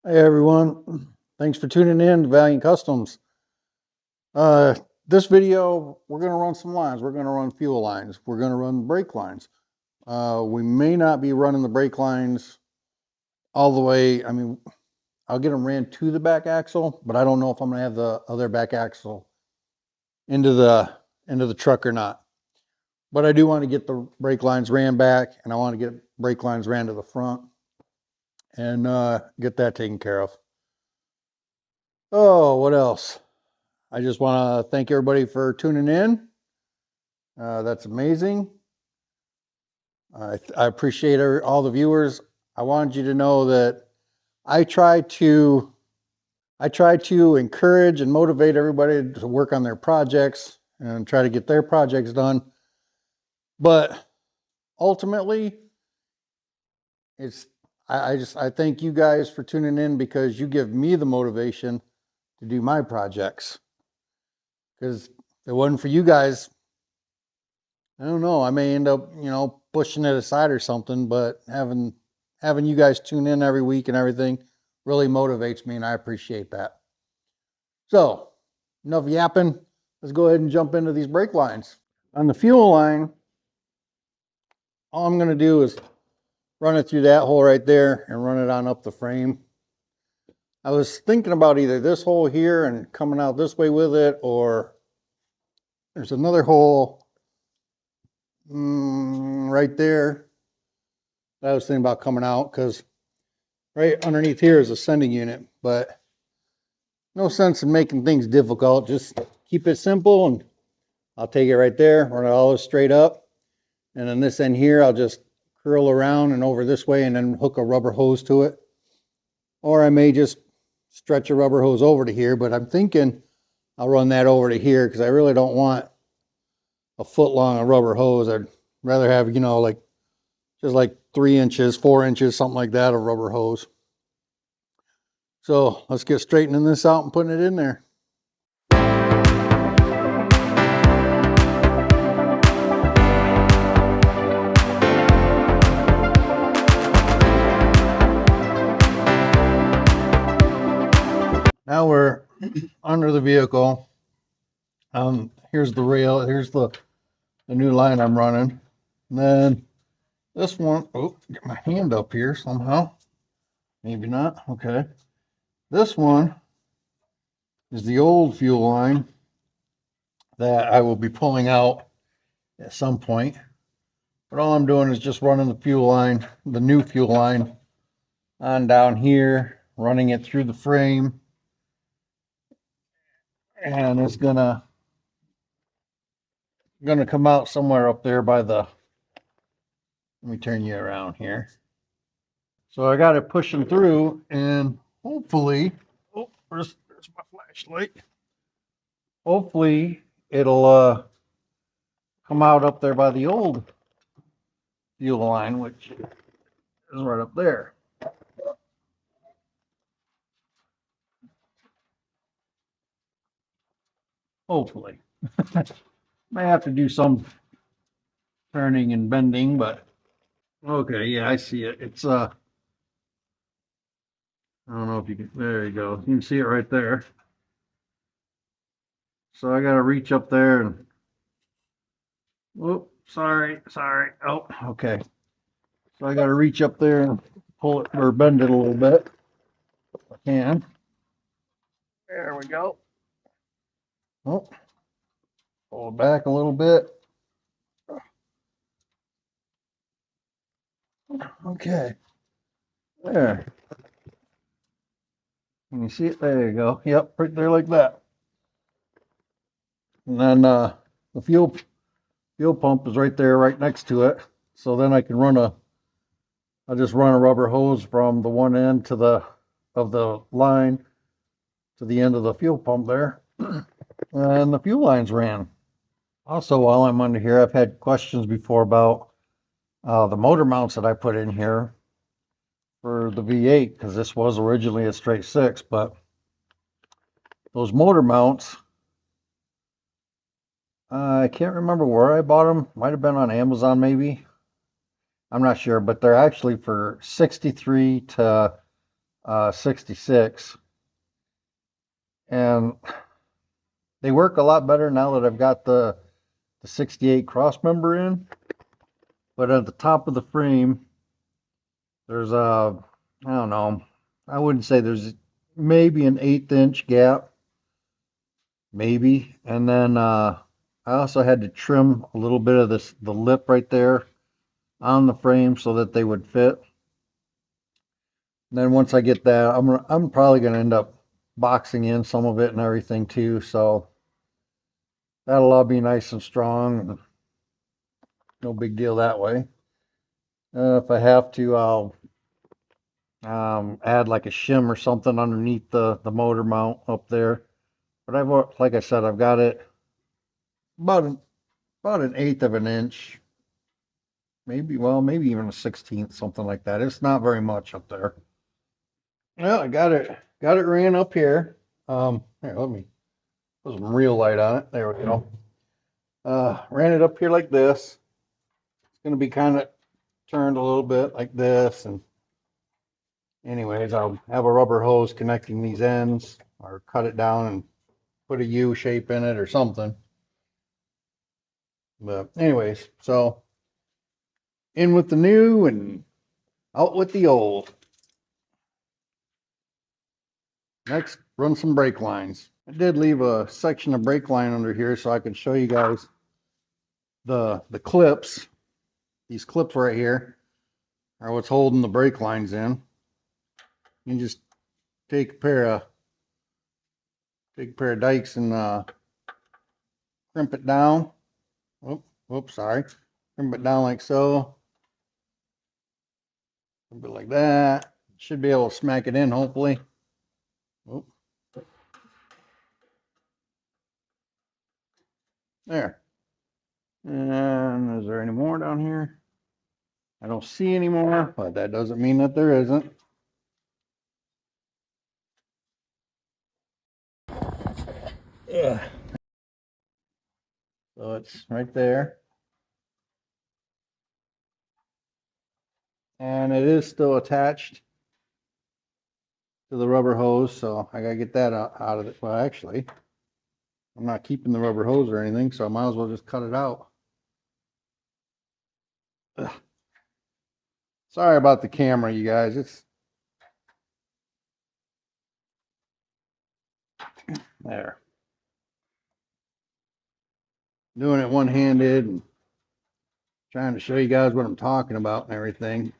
Hey everyone, thanks for tuning in to Valiant Customs. Uh, this video, we're going to run some lines. We're going to run fuel lines. We're going to run brake lines. We may not be running the brake lines all the way. I mean, I'll get them ran to the back axle, but I don't know if I'm going to have the other back axle into the truck or not. But I do want to get the brake lines ran back, and I want to get brake lines ran to the front and get that taken care of. Oh, what else? I just want to thank everybody for tuning in. That's amazing. I appreciate all the viewers. I wanted you to know that I try to encourage and motivate everybody to work on their projects and try to get their projects done. But ultimately, it's I thank you guys for tuning in because you give me the motivation to do my projects. Because if it wasn't for you guys, I don't know. I may end up, pushing it aside or something, but having you guys tune in every week and everything really motivates me, and I appreciate that. So, enough yapping. Let's go ahead and jump into these brake lines. On the fuel line, all I'm going to do is run it through that hole right there and run it on up the frame. I was thinking about either this hole here and coming out this way with it, or there's another hole right there that I was thinking about coming out, because right underneath here is a sending unit, but no sense in making things difficult. Just keep it simple, and I'll take it right there, run it all straight up. And then this end here, I'll just curl around and over this way and then hook a rubber hose to it. Or I may just stretch a rubber hose over to here, but I'm thinking I'll run that over to here because I really don't want a foot long of rubber hose. I'd rather have, like just like 3 inches, 4 inches, something like that of rubber hose. So let's get straightening this out and putting it in there. Now we're under the vehicle. Here's the rail. Here's the new line I'm running. And then this one, oh, get my hand up here somehow. Maybe not. Okay. This one is the old fuel line that I will be pulling out at some point. But all I'm doing is just running the fuel line, the new fuel line, on down here, running it through the frame. And it's gonna come out somewhere up there by the, let me turn you around here. So I got it pushing through, and hopefully, oh, there's my flashlight. Hopefully it'll come out up there by the old fuel line, which is right up there. Hopefully. May have to do some turning and bending, but okay, yeah, I see it. It's I don't know if you can, there you go. You can see it right there. So I got to reach up there and, whoop, sorry. Oh, okay. So I got to reach up there and pull it or bend it a little bit. If I can. There we go. Oh, pull it back a little bit. Okay. There. Can you see it? There you go. Yep, right there like that. And then the fuel pump is right there, right next to it. So then I can I'll just run a rubber hose from the one end of the line to the end of the fuel pump there. And the fuel lines ran. Also, while I'm under here, I've had questions before about the motor mounts that I put in here for the V8, because this was originally a straight 6, but those motor mounts, I can't remember where I bought them. Might have been on Amazon, maybe. I'm not sure, but they're actually for 63 to 66, and they work a lot better now that I've got the 68 cross member in. But at the top of the frame, there's a, I don't know, I wouldn't say there's maybe an 1/8 inch gap, maybe. And then I also had to trim a little bit of the lip right there on the frame so that they would fit. And then once I get that, I'm probably gonna end up boxing in some of it and everything too. So that'll all be nice and strong. No big deal that way. If I have to, I'll add like a shim or something underneath the motor mount up there. But like I said, I've got it about about an 1/8 of an inch, maybe, well, maybe even a 16th, something like that. It's not very much up there. Well, I got it ran up here. Here, let me put some real light on it. There we go. Ran it up here like this. It's gonna be kind of turned a little bit like this, and anyways, I'll have a rubber hose connecting these ends, or cut it down and put a U shape in it or something. But anyways, so in with the new and out with the old. Next, run some brake lines. I did leave a section of brake line under here so I could show you guys the clips. These clips right here are what's holding the brake lines in. You just take a pair of dikes and crimp it down. Whoops, sorry. Crimp it down like so. A bit like that. Should be able to smack it in, hopefully. Oop. There. And is there any more down here? I don't see any more, but that doesn't mean that there isn't. Yeah. So it's right there. And it is still attached to the rubber hose, so I gotta get that out of it. Well, actually, I'm not keeping the rubber hose or anything, so I might as well just cut it out. Ugh. Sorry about the camera, you guys. It's there. Doing it one-handed and trying to show you guys what I'm talking about and everything.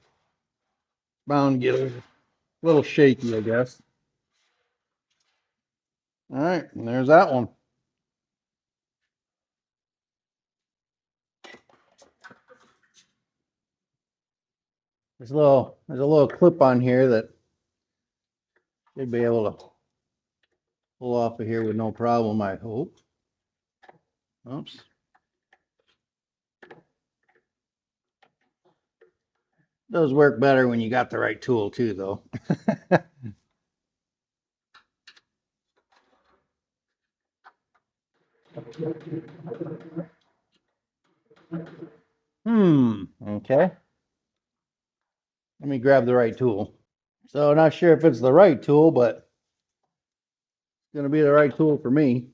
Bound to get a little shaky, I guess. All right, and there's that one. There's a little clip on here that should be able to pull off of here with no problem, I hope. Oops. Does work better when you got the right tool too, though. Okay. Let me grab the right tool. So not sure if it's the right tool, but it's gonna be the right tool for me.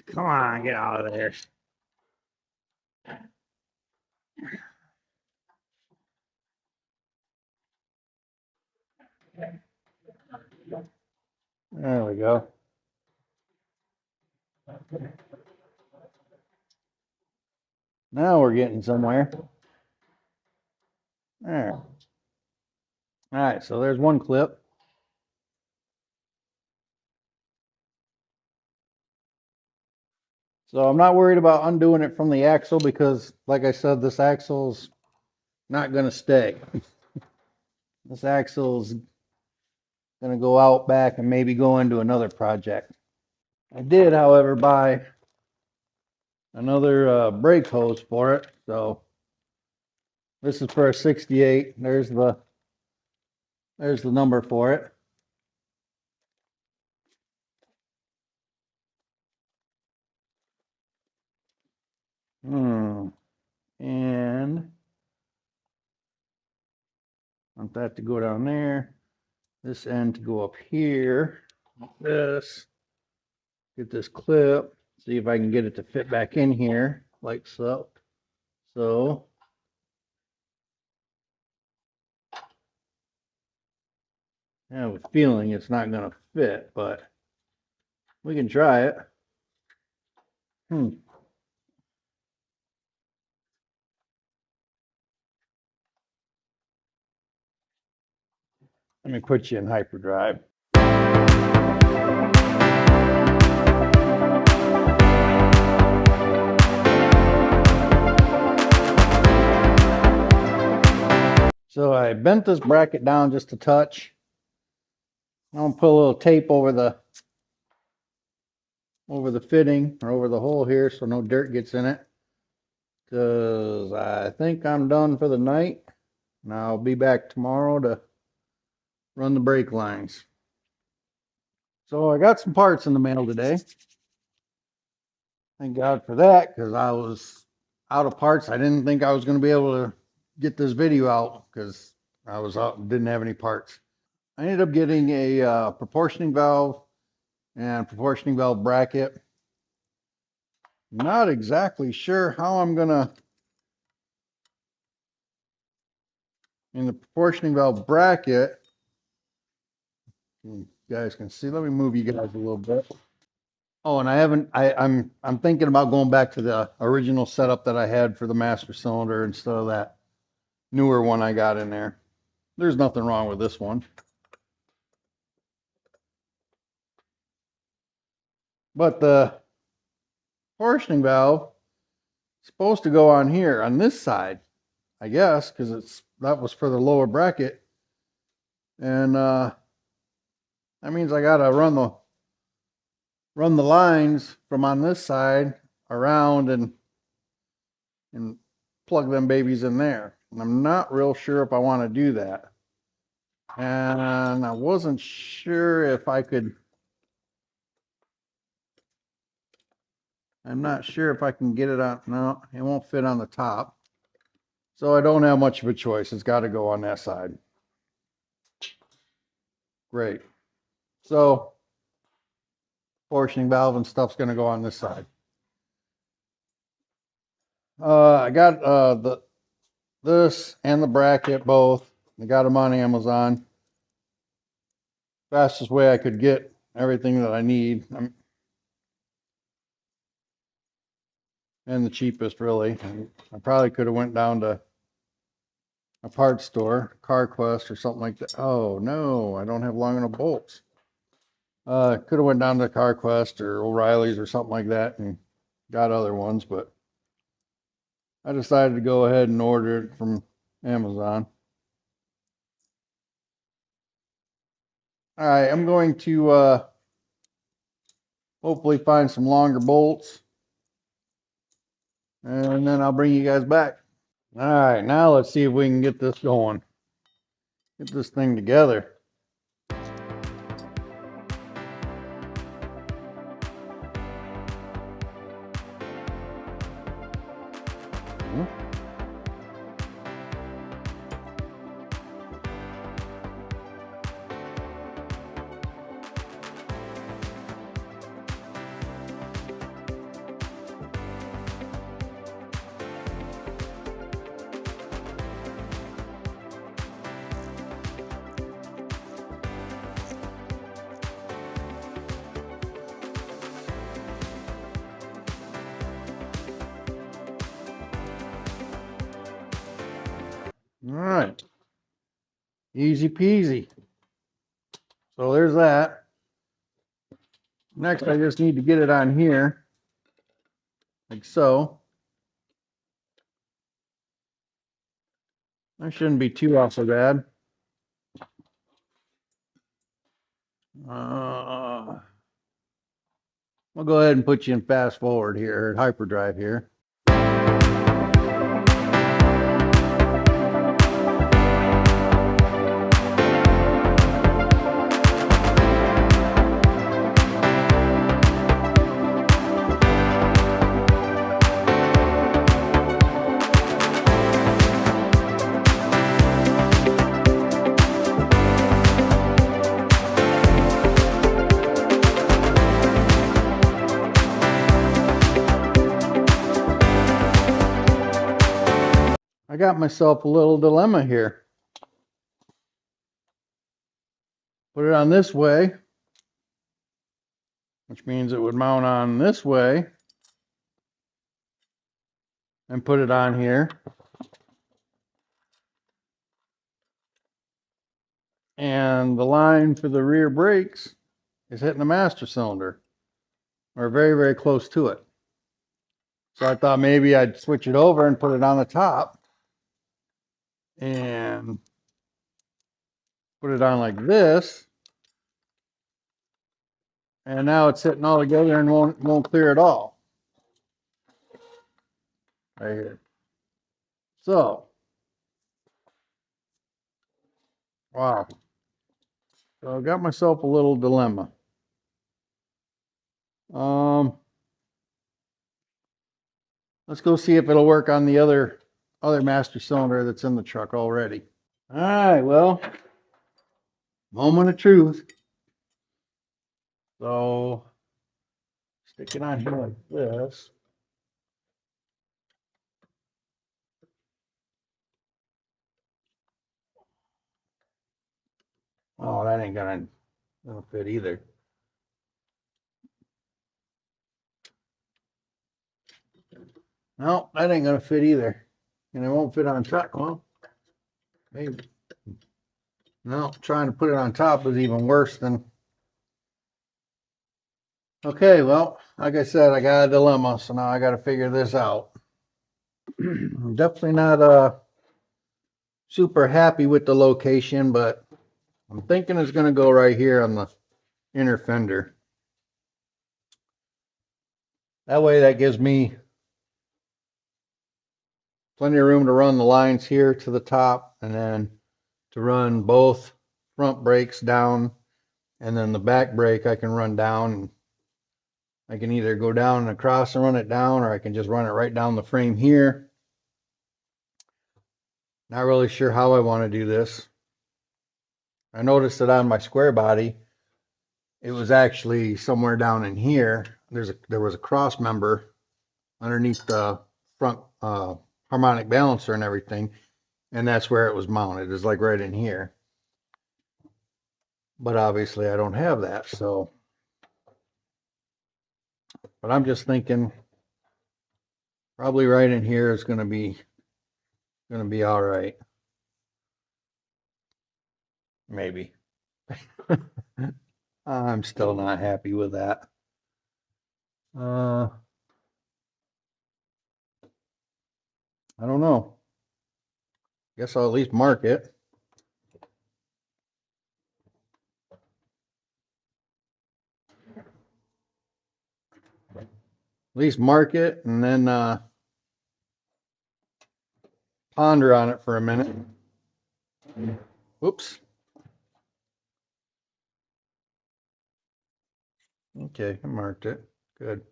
Come on, get out of there. There we go. Now we're getting somewhere. There. All right, so there's one clip. So I'm not worried about undoing it from the axle because, like I said, this axle's not gonna stay. This axle's gonna go out back and maybe go into another project. I did, however, buy another brake hose for it. So this is for a 68. There's the number for it. And Want that to go down there. This end to go up here. Like this. Get this clip. See if I can get it to fit back in here like so. So. I have a feeling it's not going to fit, but we can try it. Let me put you in hyperdrive. So I bent this bracket down just a touch. I'm going to put a little tape over the fitting or over the hole here so no dirt gets in it. Because I think I'm done for the night. And I'll be back tomorrow to run the brake lines. So I got some parts in the mail today. Thank God for that, because I was out of parts. I didn't think I was going to be able to get this video out because I was out and didn't have any parts. I ended up getting a proportioning valve and proportioning valve bracket. Not exactly sure how I'm going to, in the proportioning valve bracket, you guys can see, let me move you guys a little bit. Oh, and I'm thinking about going back to the original setup that I had for the master cylinder instead of that newer one I got in there. There's nothing wrong with this one. But the portioning valve is supposed to go on here, on this side, I guess, because that was for the lower bracket. And that means I gotta run the lines from on this side around and plug them babies in there. And I'm not real sure if I want to do that. And I wasn't sure if I could. I'm not sure if I can get it on. No, it won't fit on the top. So I don't have much of a choice. It's got to go on that side. Great. So portioning valve and stuff's going to go on this side. I got this and the bracket both. I got them on Amazon. Fastest way I could get everything that I need. And the cheapest, really. I probably could have went down to a parts store, CarQuest or something like that. Oh no, I don't have long enough bolts. Could have went down to CarQuest or O'Reilly's or something like that and got other ones, but I decided to go ahead and order it from Amazon. All right, I'm going to hopefully find some longer bolts, and then I'll bring you guys back. All right, now let's see if we can get this going. Get this thing together. All right, easy peasy. So there's that. Next, I just need to get it on here, like so. That shouldn't be too awful bad. We'll go ahead and put you in fast forward here, hyperdrive here. I got myself a little dilemma here. Put it on this way, which means it would mount on this way, and put it on here. And the line for the rear brakes is hitting the master cylinder, or very, very close to it. So I thought maybe I'd switch it over and put it on the top and put it on like this. And now it's sitting all together and won't clear at all. Right here. So, wow. So I got myself a little dilemma. Let's go see if it'll work on the other master cylinder that's in the truck already. All right, well, moment of truth. So, stick it on here like this. Oh, that ain't gonna fit either. No, that ain't gonna fit either. And it won't fit on top. Well, maybe. No, trying to put it on top is even worse than. Okay, well, like I said, I got a dilemma, so now I got to figure this out. I'm definitely not super happy with the location, but I'm thinking it's going to go right here on the inner fender. That way, that gives me plenty of room to run the lines here to the top, and then to run both front brakes down, and then the back brake I can run down. And I can either go down and across and run it down, or I can just run it right down the frame here. Not really sure how I want to do this. I noticed that on my square body, it was actually somewhere down in here. There was a cross member underneath the front harmonic balancer and everything, and that's where it was mounted. It's like right in here. But obviously I don't have that, so. But I'm just thinking probably right in here is going to be all right. Maybe. I'm still not happy with that. I don't know. Guess I'll at least mark it. At least mark it and then ponder on it for a minute. Oops. Okay, I marked it. Good.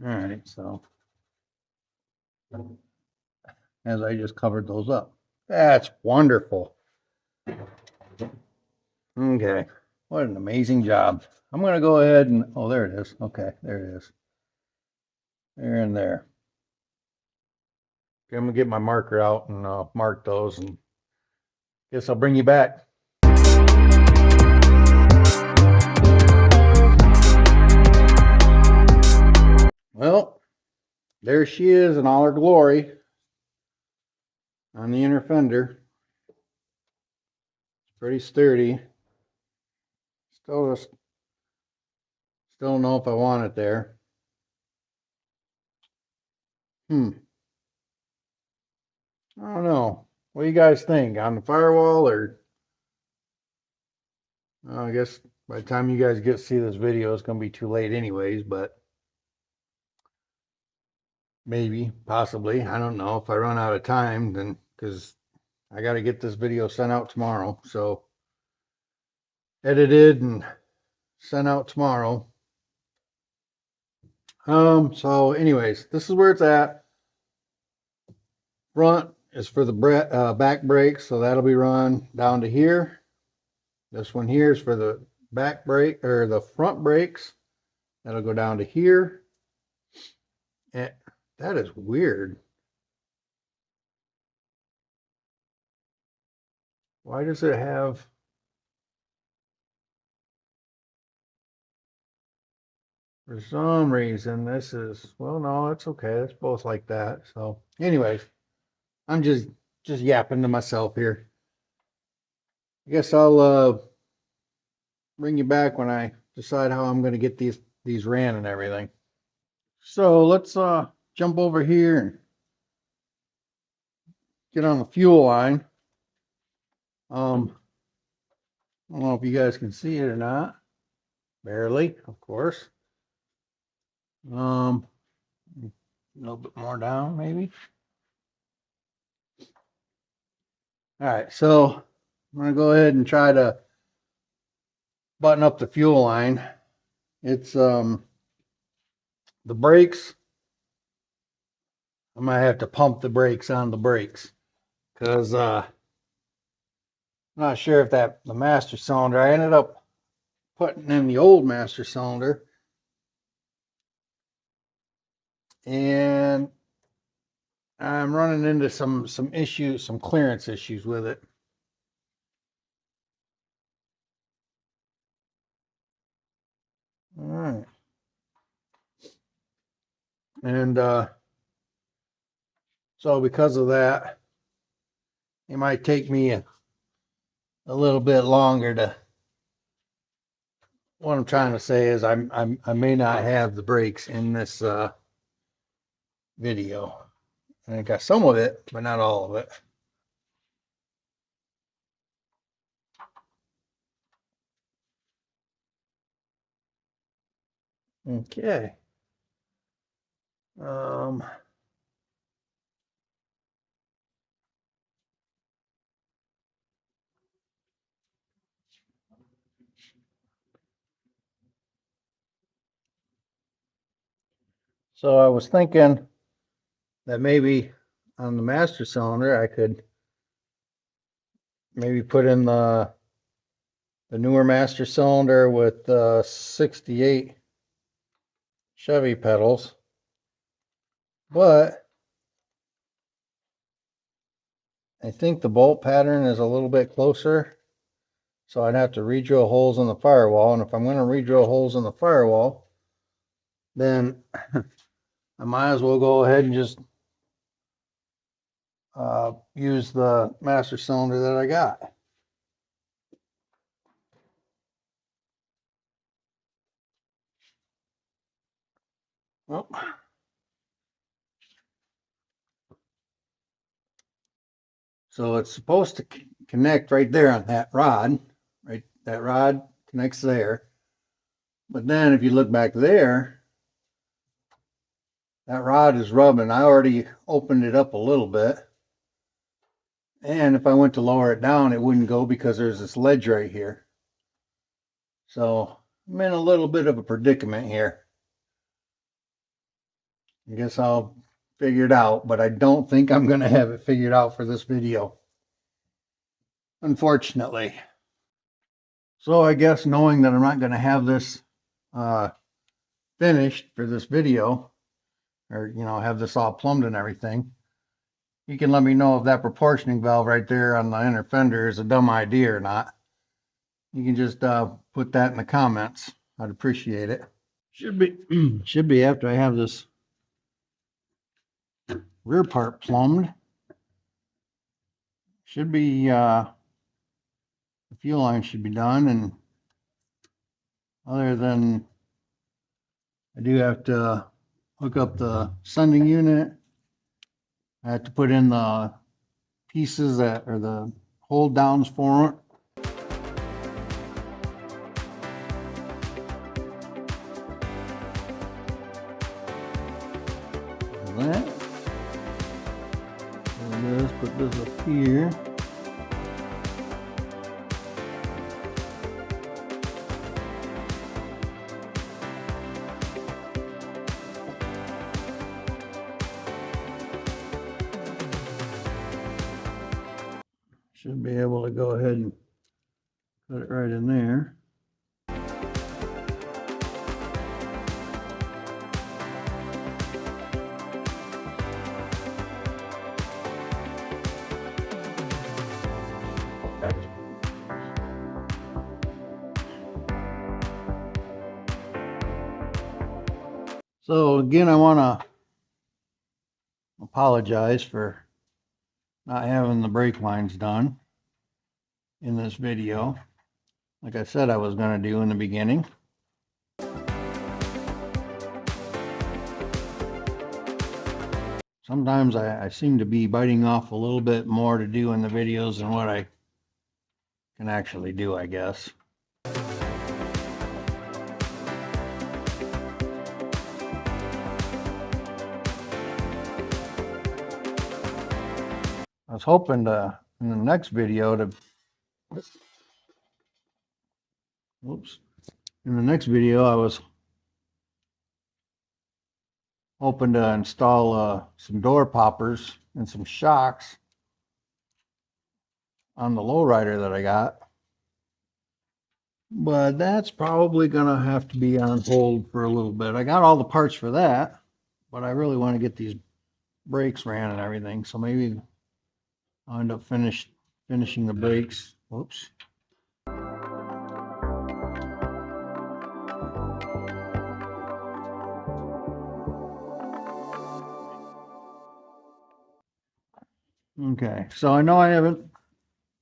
All right, so as I just covered those up. That's wonderful. Okay, what an amazing job. I'm going to go ahead and, oh, there it is. Okay, there it is. There and there. Okay, I'm going to get my marker out and mark those, and guess I'll bring you back. Well, there she is in all her glory on the inner fender. It's pretty sturdy. Still don't know if I want it there. I don't know. What do you guys think? On the firewall, or I guess by the time you guys get to see this video, it's going to be too late anyways, but maybe, possibly. I don't know. If I run out of time, then because I got to get this video sent out tomorrow. So edited and sent out tomorrow. So anyways, this is where it's at. Front is for the back brakes, so that'll be run down to here. This one here is for the back brake or the front brakes. That'll go down to here. And that is weird. Why does it have... For some reason, this is, well, no, it's okay. It's both like that. So anyways, I'm just yapping to myself here. I guess I'll bring you back when I decide how I'm going to get these ran and everything. So let's jump over here and get on the fuel line. I don't know if you guys can see it or not. Barely, of course. A little bit more down, maybe. All right, so I'm gonna go ahead and try to button up the fuel line. It's the brakes. I might have to pump the brakes on the brakes because I'm not sure if the master cylinder. I ended up putting in the old master cylinder, and I'm running into some issues, some clearance issues with it. All right, and so because of that, it might take me a little bit longer to. What I'm trying to say is I may not have the brakes in this video. I got some of it, but not all of it. Okay. So I was thinking that maybe on the master cylinder I could maybe put in the newer master cylinder with 68 Chevy pedals, but I think the bolt pattern is a little bit closer, so I'd have to re-drill holes in the firewall, and if I'm going to re-drill holes in the firewall, then I might as well go ahead and just use the master cylinder that I got. Well, so it's supposed to connect right there on that rod, right? That rod connects there. But then if you look back there, that rod is rubbing. I already opened it up a little bit. And if I went to lower it down, it wouldn't go because there's this ledge right here. So I'm in a little bit of a predicament here. I guess I'll figure it out, but I don't think I'm going to have it figured out for this video, unfortunately. So I guess knowing that I'm not going to have this finished for this video, or have this all plumbed and everything, you can let me know if that proportioning valve right there on the inner fender is a dumb idea or not. You can just put that in the comments. I'd appreciate it. Should be after I have this rear part plumbed. Should be the fuel line should be done, and other than I do have to hook up the sending unit. I have to put in the pieces that are the hold downs for it. here. Should be able to go ahead and put it right in there. So again, I want to apologize for not having the brake lines done in this video, like I said I was going to do in the beginning. Sometimes I seem to be biting off a little bit more to do in the videos than what I can actually do, I guess. I was hoping to, in the next video, in the next video, I was hoping to install some door poppers and some shocks on the lowrider that I got. But that's probably gonna have to be on hold for a little bit. I got all the parts for that, but I really want to get these brakes ran and everything, so maybe I'll end up finishing the brakes. Whoops. Okay, so I know I haven't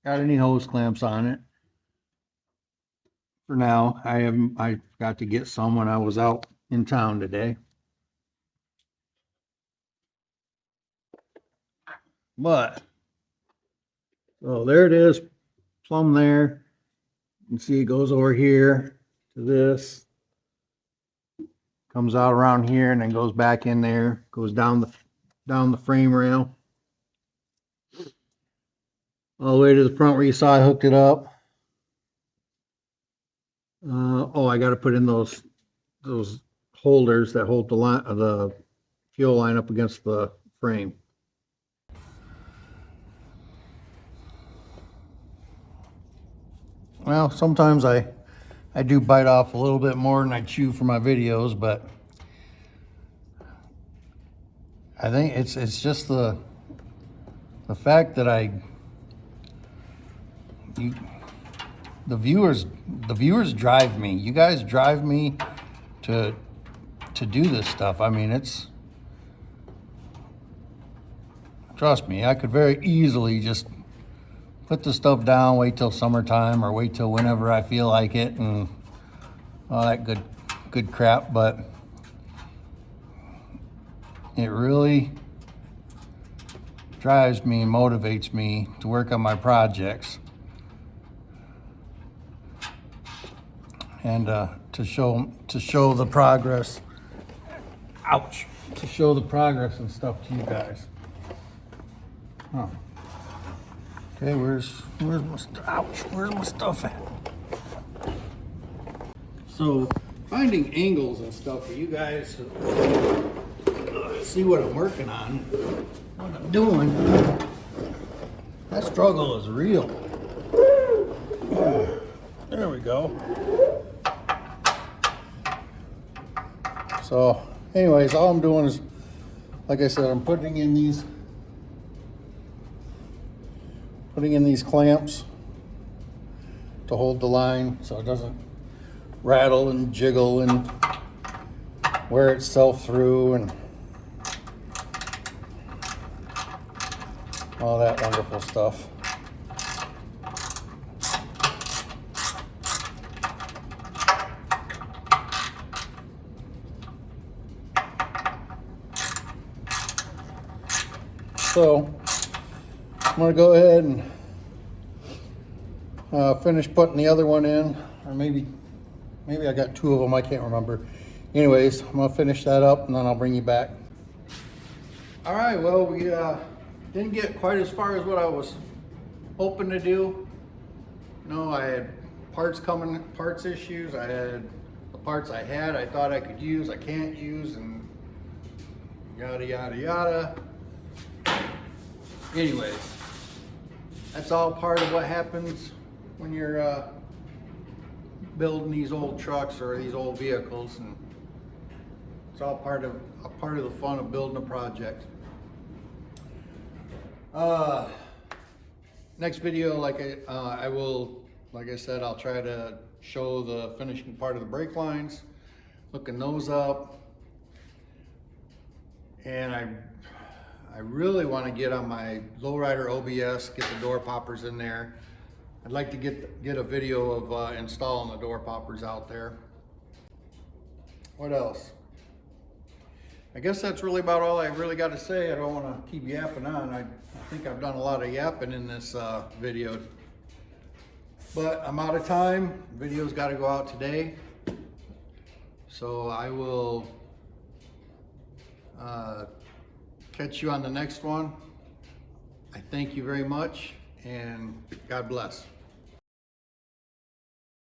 got any hose clamps on it for now. I got to get some when I was out in town today. But so there it is, plumb there. You can see it goes over here to this, comes out around here, and then goes back in there, goes down the frame rail, all the way to the front where you saw I hooked it up. Oh, I got to put in those holders that hold the fuel line up against the frame. Well, sometimes I do bite off a little bit more than I chew for my videos, but I think it's just the fact that the viewers drive me. You guys drive me to do this stuff. I mean, trust me, I could very easily just put the stuff down, wait till summertime, or wait till whenever I feel like it, and all that good crap. But it really drives me and motivates me to work on my projects, and to show the progress. Ouch! To show the progress and stuff to you guys. Huh. Okay, where's my stuff at? So finding angles and stuff for you guys to see what I'm working on, what I'm doing. That struggle is real. There we go. So anyways, all I'm doing is, like I said, I'm putting in these clamps to hold the line so it doesn't rattle and jiggle and wear itself through and all that wonderful stuff. So I'm going to go ahead and finish putting the other one in, or maybe I got two of them, I can't remember. Anyways, I'm going to finish that up and then I'll bring you back. All right, well, we Didn't get quite as far as what I was hoping to do. No, I had parts issues. I had the parts I thought I could use, I can't use, and yada, yada, yada. Anyways, that's all part of what happens when you're building these old trucks or these old vehicles, and it's all part of the fun of building a project. Next video, like I said, I'll try to show the finishing part of the brake lines, looking those up, and I really want to get on my lowrider OBS, get the door poppers in there. I'd like to get a video of installing the door poppers out there. What else? I guess that's really about all I really got to say. I don't want to keep yapping on. I think I've done a lot of yapping in this video. But I'm out of time. Video's got to go out today. So I will catch you on the next one. I thank you very much, and God bless.